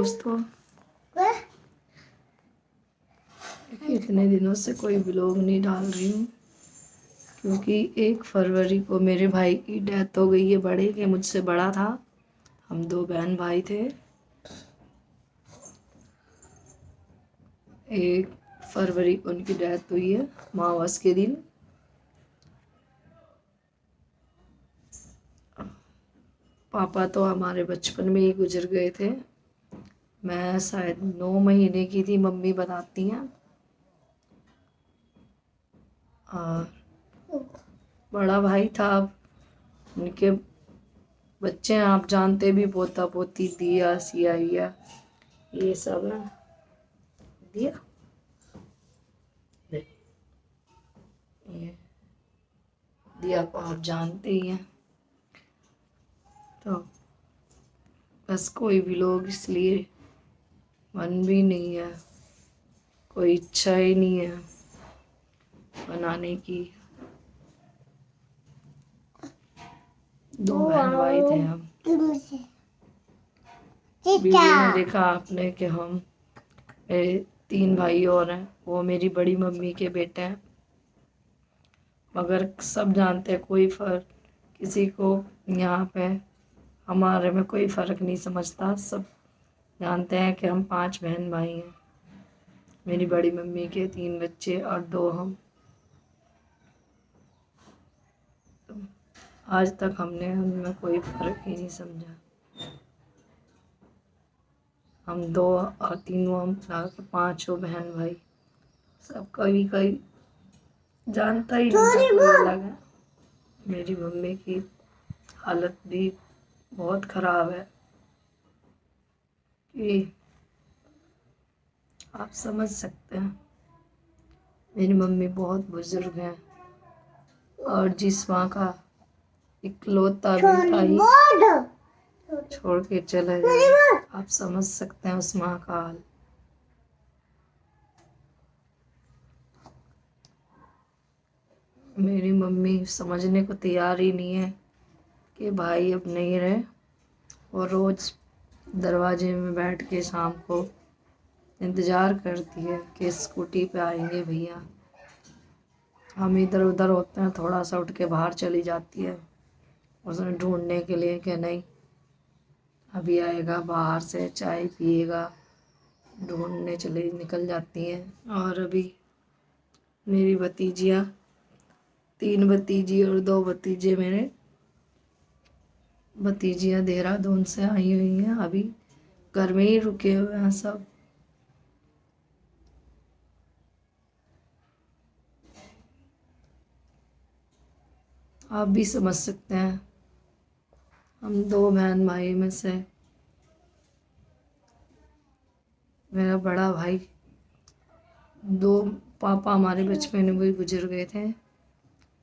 दोस्तों, इतने दिनों से कोई व्लॉग नहीं डाल रही हूँ क्योंकि 1 फरवरी को मेरे भाई की डेथ हो गई है। बड़े के मुझसे बड़ा था, हम 2 बहन भाई थे। 1 फरवरी को उनकी डेथ हुई है, अमावस के दिन। पापा तो हमारे बचपन में ही गुजर गए थे। मैं शायद 9 महीने की थी, मम्मी बताती हैं। और बड़ा भाई था, उनके बच्चे हैं, आप जानते भी, पोता पोती, दिया सिया ये सब है। दिया ये दिया को आप जानते ही हैं। तो बस कोई भी लोग इसलिए मन भी नहीं है, कोई इच्छा ही नहीं है बनाने की। 2 बहन भाई थे हम। वीडियो में देखा आपने कि हम मेरे 3 भाई और हैं, वो मेरी बड़ी मम्मी के बेटे हैं। मगर सब जानते हैं कोई फर्क किसी को यहाँ पे हमारे में कोई फ़र्क नहीं समझता। सब जानते हैं कि हम 5 बहन भाई हैं। मेरी बड़ी मम्मी के 3 बच्चे और 2 हम। तो आज तक हमने उनमें कोई फ़र्क ही नहीं समझा। हम 2 और 3 हम मिला के 5 बहन भाई। सब कोई कोई जानता ही नहीं, कोई अलग है। मेरी मम्मी की हालत भी बहुत ख़राब है कि आप समझ सकते हैं। मेरी मम्मी बहुत बुजुर्ग हैं और जिस माँ का इकलौता बेटा ही छोड़ के चले गए, आप समझ सकते हैं उस माँ का हाल। मेरी मम्मी समझने को तैयार ही नहीं है कि भाई अब नहीं रहे, और रोज़ दरवाजे में बैठ के शाम को इंतज़ार करती है कि स्कूटी पे आएंगे भैया। हम इधर उधर होते हैं, थोड़ा सा उठ के बाहर चली जाती है उसने ढूंढने के लिए कि नहीं अभी आएगा, बाहर से चाय पिएगा, ढूंढने चले निकल जाती हैं। और अभी मेरी भतीजियाँ, 3 भतीजी और 2 भतीजे मेरे, भतीजियाँ देहरादून से आई हुई हैं, अभी घर में ही रुके हुए हैं सब। आप भी समझ सकते हैं, हम 2 बहन भाई में से मेरा बड़ा भाई, 2 पापा हमारे बचपन में भी गुजर गए थे।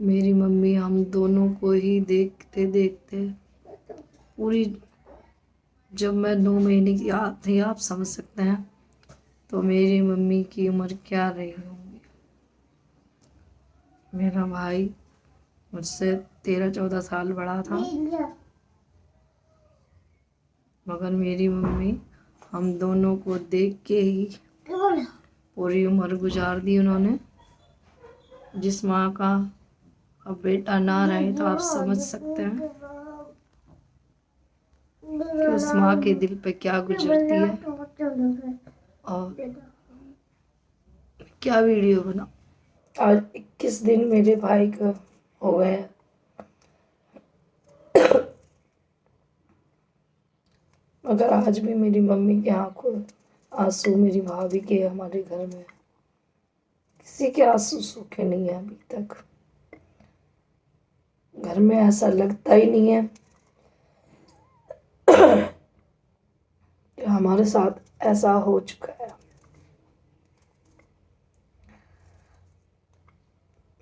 मेरी मम्मी हम दोनों को ही देखते देखते पूरी, जब मैं 9 महीने की थी, आप समझ सकते हैं, तो मेरी मम्मी की उम्र क्या रही होगी। मेरा भाई मुझसे 13-14 साल बड़ा था, मगर मेरी मम्मी हम दोनों को देख के ही पूरी उम्र गुजार दी उन्होंने। जिस माँ का अब बेटा ना रहे तो आप समझ सकते हैं कि उस माँ के दिल पे क्या गुजरती है। और क्या वीडियो बना, आज 21 दिन मेरे भाई का हो गए हैं। मगर आज भी मेरी मम्मी के आंखों आंसू, मेरी भाभी के, हमारे घर में किसी के आंसू सूखे नहीं है अभी तक। घर में ऐसा लगता ही नहीं है कि हमारे साथ ऐसा हो चुका है।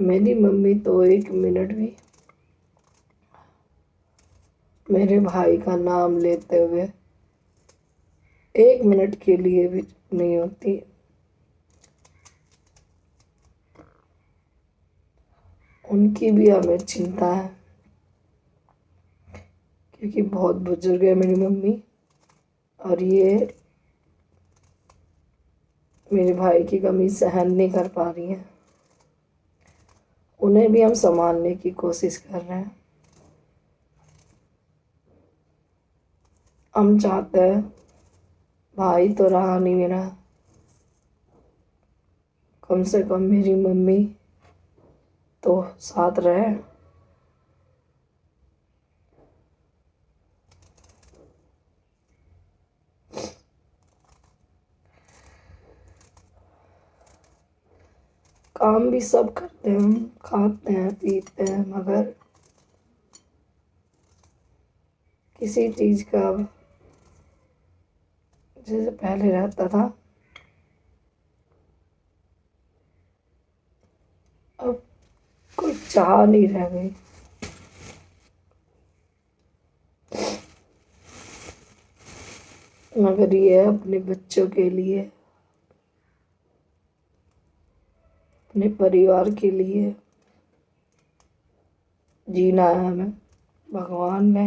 मेरी मम्मी तो 1 मिनट भी मेरे भाई का नाम लेते हुए 1 मिनट के लिए भी नहीं होती। उनकी भी हमें चिंता है क्योंकि बहुत बुजुर्ग है मेरी मम्मी, और ये मेरे भाई की कमी सहन नहीं कर पा रही हैं। उन्हें भी हम संभालने की कोशिश कर रहे हैं। हम चाहते हैं, भाई तो रहा नहीं मेरा, कम से कम मेरी मम्मी तो साथ रहे। काम भी सब करते हैं, हम खाते हैं पीते हैं, मगर किसी चीज़ का जैसे पहले रहता था, अब कोई चाह नहीं रह गई। मगर ये अपने बच्चों के लिए, अपने परिवार के लिए जीना है हमें। भगवान ने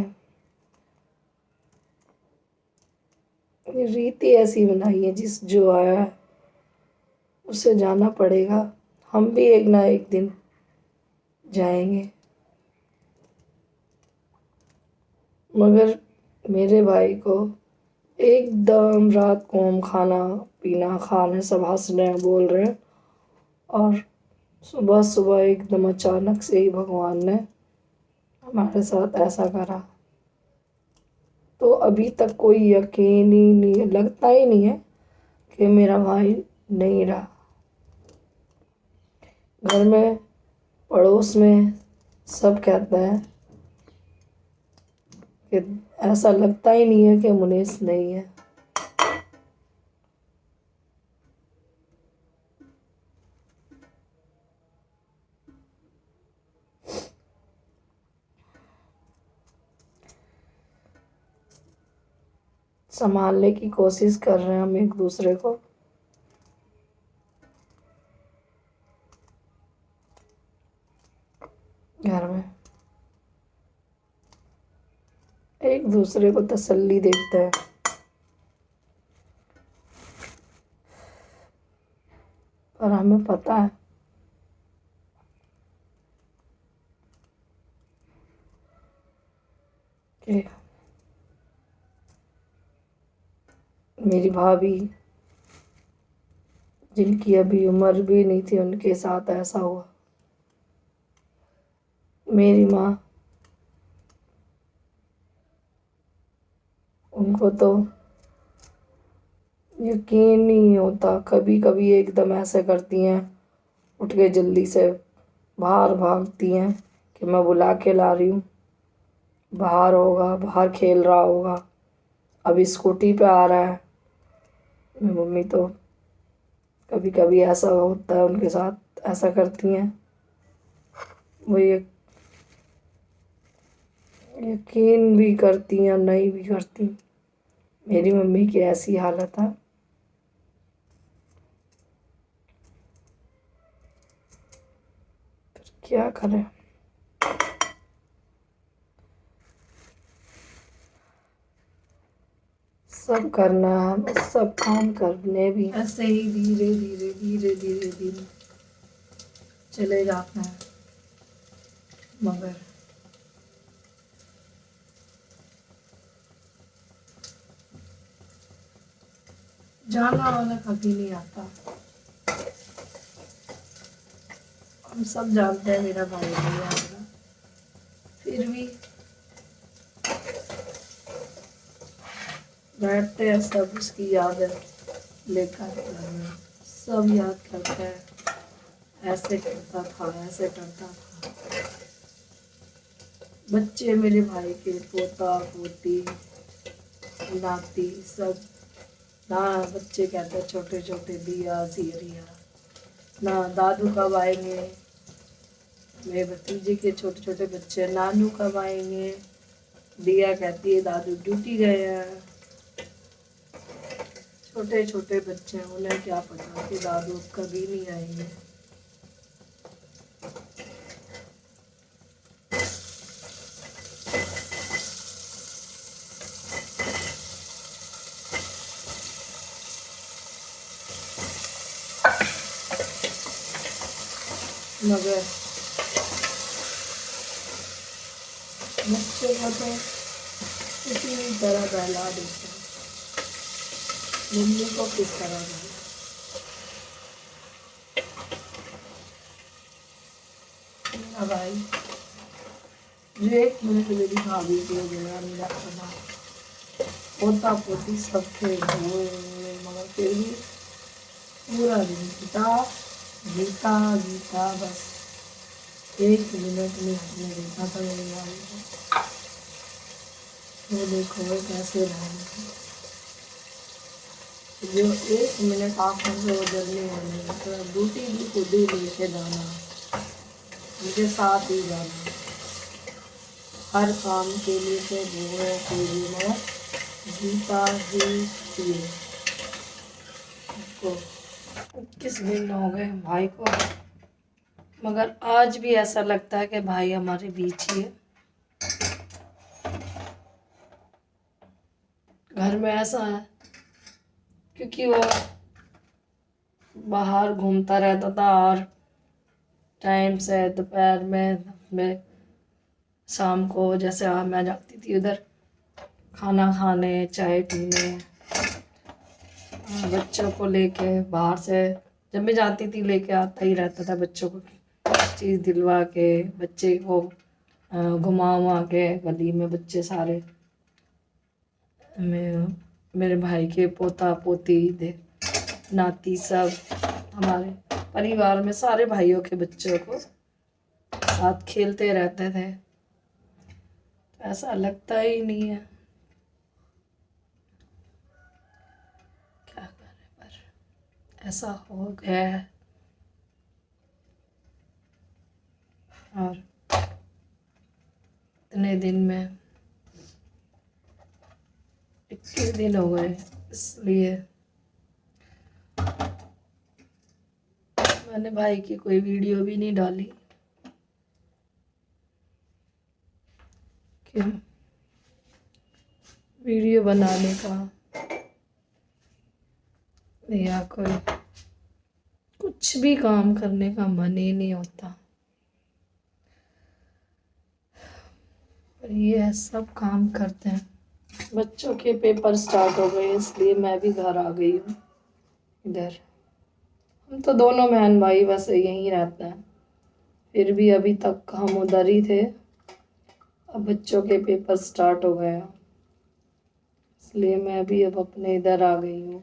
ये रीति ऐसी बनाई है, जिस जो आया है उसे जाना पड़ेगा। हम भी एक ना एक दिन जाएंगे। मगर मेरे भाई को एकदम रात को हम खाना पीना खाने सब हंस रहे हैं, बोल रहे हैं, और सुबह सुबह एकदम अचानक से ही भगवान ने हमारे साथ ऐसा करा। तो अभी तक कोई यकीन ही नहीं, लगता ही नहीं है कि मेरा भाई नहीं रहा। घर में, पड़ोस में सब कहते हैं कि ऐसा लगता ही नहीं है कि मुनीस नहीं है। संभालने की कोशिश कर रहे हैं हम एक दूसरे को। घर में एक दूसरे को तसल्ली देते हैं। पर हमें पता है कि मेरी भाभी, जिनकी अभी उम्र भी नहीं थी, उनके साथ ऐसा हुआ। मेरी माँ, उनको तो यकीन नहीं होता, कभी कभी एकदम ऐसे करती हैं, उठ के जल्दी से बाहर भागती हैं कि मैं बुला के ला रही हूँ। बाहर होगा, बाहर खेल रहा होगा, अभी स्कूटी पे आ रहा है। मेरी मम्मी तो कभी कभी ऐसा होता है उनके साथ, ऐसा करती हैं। वो ये यकीन भी करती हैं, नहीं भी करती। मेरी मम्मी की ऐसी हालत है। फिर क्या करें। सब करना है, बस सब काम करने भी ऐसे ही धीरे धीरे धीरे धीरे धीरे चले जाते हैं। मगर जाना वाला कभी नहीं आता। हम सब जानते हैं मेरा भाई नहीं आएगा, फिर भी बैठते हैं सब उसकी याद लेकर। सब याद करते हैं, ऐसे करता था, ऐसे करता था। बच्चे मेरे भाई के, पोता पोती नाती सब ना, बच्चे कहते हैं छोटे छोटे दिया जिया। ना दादू कब आएंगे, मेरे भतीजे के छोटे छोटे बच्चे, नानू कब आएंगे। दिया कहती है दादू ड्यूटी गए हैं। छोटे छोटे बच्चे हैं, उन्हें क्या पता कि दादू कभी नहीं आएंगे। मगर बच्चों को तो किसी भी तरह बहला देते हैं, मम्मी को किस तरह बहला। अब भाई जो 1 मिनट मेरी भाभी की हो गया, मेरा खाना पोता पोती सब थे हुए, मगर फिर भी पूरा दिन गीता गीता गीता, बस 1 मिनट में हमने देखा था मेरी भाभी को। वो देखो वो कैसे रह रही, जो 1 मिनट आंखों से ओझल नहीं होने, तो ड्यूटी भी खुद ही लेके जाना, मुझे साथ ही जाना, हर काम के लिए से वो के लिए मगर गीता ही थी। को 21 दिन हो गए भाई को, मगर आज भी ऐसा लगता है कि भाई हमारे बीच ही है। घर में ऐसा है क्योंकि वो बाहर घूमता रहता था और टाइम से दोपहर में शाम को जैसे मैं जाती थी उधर खाना खाने चाय पीने, बच्चों को लेके बाहर से जब मैं जाती थी लेके आता ही रहता था बच्चों को चीज़ दिलवा के, बच्चे को घुमा उमा के गली में बच्चे सारे मेरे भाई के पोता पोती दे नाती सब हमारे परिवार में सारे भाइयों के बच्चों को साथ खेलते रहते थे, ऐसा लगता ही नहीं है। क्या करें, पर ऐसा हो गया है। और इतने दिन में 21 दिन हो गए, इसलिए मैंने भाई की कोई वीडियो भी नहीं डाली। क्यों? वीडियो बनाने का या कोई कुछ भी काम करने का मन ही नहीं होता, पर ये सब काम करते हैं। बच्चों के पेपर स्टार्ट हो गए इसलिए मैं भी घर आ गई हूँ इधर। हम तो दोनों बहन भाई बस यहीं रहते हैं, फिर भी अभी तक हम उधर ही थे। अब बच्चों के पेपर स्टार्ट हो गए इसलिए मैं भी अब अपने इधर आ गई हूँ।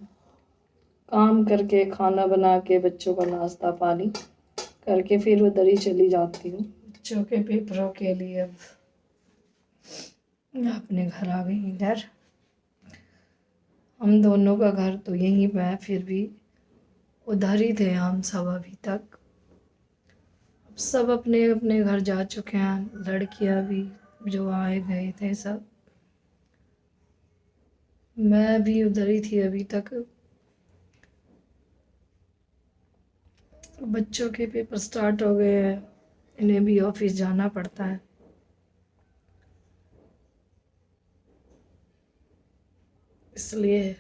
काम करके खाना बना के बच्चों का नाश्ता पानी करके फिर उधर ही चली जाती हूँ बच्चों के पेपरों के लिए। अब मैं अपने घर आ गई इधर। हम दोनों का घर तो यहीं पे है, फिर भी उधर ही थे हम सब अभी तक। अब सब अपने अपने घर जा चुके हैं, लड़कियां भी जो आए गए थे सब। मैं भी उधर ही थी अभी तक। बच्चों के पेपर स्टार्ट हो गए हैं, इन्हें भी ऑफिस जाना पड़ता है, इसलिए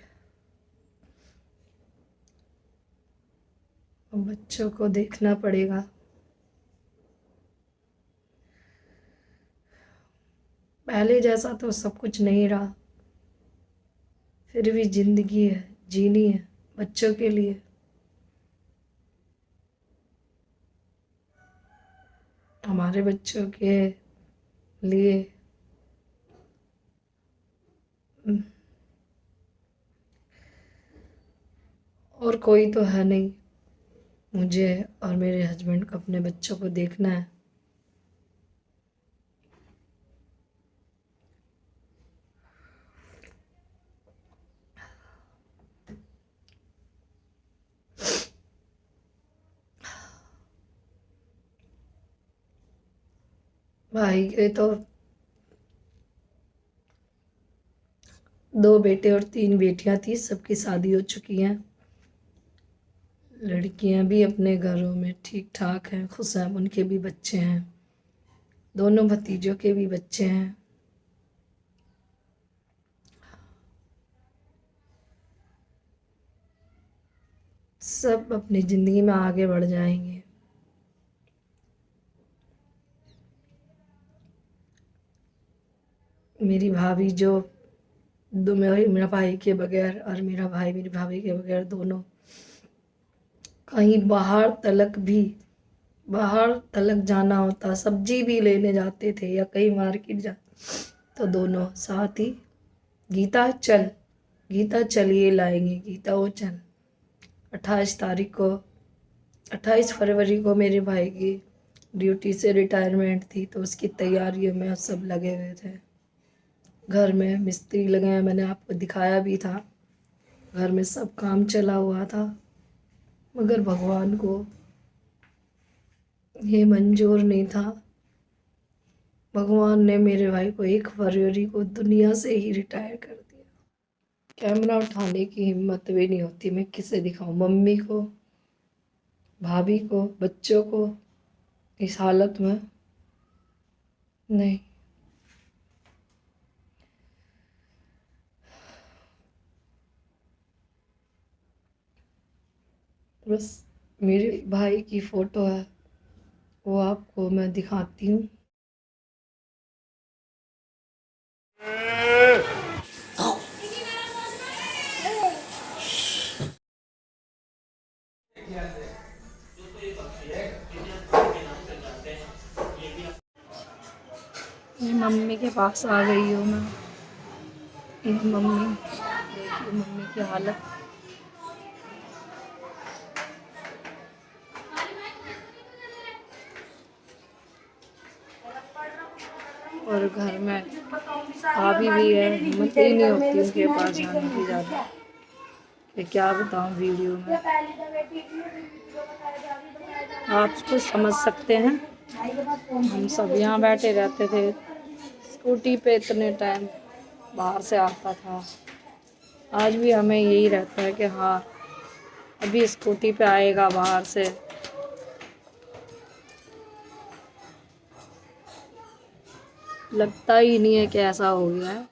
बच्चों को देखना पड़ेगा। पहले जैसा तो सब कुछ नहीं रहा, फिर भी जिंदगी है, जीनी है बच्चों के लिए। हमारे बच्चों के लिए और कोई तो है नहीं, मुझे और मेरे हस्बैंड को अपने बच्चों को देखना है। भाई के तो 2 बेटे और 3 बेटियां थी, सबकी शादी हो चुकी हैं। लड़कियां भी अपने घरों में ठीक ठाक हैं, खुश हैं, उनके भी बच्चे हैं, दोनों भतीजों के भी बच्चे हैं। सब अपनी ज़िंदगी में आगे बढ़ जाएंगे। मेरी भाभी जो मेरा भाई के बगैर और मेरा भाई मेरी भाभी के बगैर दोनों कहीं बाहर तलक जाना होता, सब्जी भी लेने जाते थे या कहीं मार्केट जा, तो दोनों साथ ही, गीता चल ये लाएंगे, गीता वो चल। 28 फरवरी को मेरे भाई की ड्यूटी से रिटायरमेंट थी, तो उसकी तैयारियों में सब लगे हुए थे। घर में मिस्त्री लगे हैं, मैंने आपको दिखाया भी था। घर में सब काम चला हुआ था, मगर भगवान को ये मंजूर नहीं था। भगवान ने मेरे भाई को 1 फरवरी को दुनिया से ही रिटायर कर दिया। कैमरा उठाने की हिम्मत भी नहीं होती, मैं किसे दिखाऊं, मम्मी को, भाभी को, बच्चों को, इस हालत में नहीं। बस मेरे भाई की फ़ोटो है, वो आपको मैं दिखाती हूँ। ये मम्मी के पास आ गई हूँ मैं। ये मम्मी, देखिए मम्मी की हालत। और घर में भाभी भी है, हिम्मत ही नहीं होती उनके पास जाने की ज़्यादा, कि क्या बताऊँ वीडियो में। आप कुछ समझ सकते हैं, हम सब यहाँ बैठे रहते थे, स्कूटी पे इतने टाइम बाहर से आता था। आज भी हमें यही रहता है कि हाँ अभी स्कूटी पे आएगा बाहर से। लगता ही नहीं है कि ऐसा हो गया है।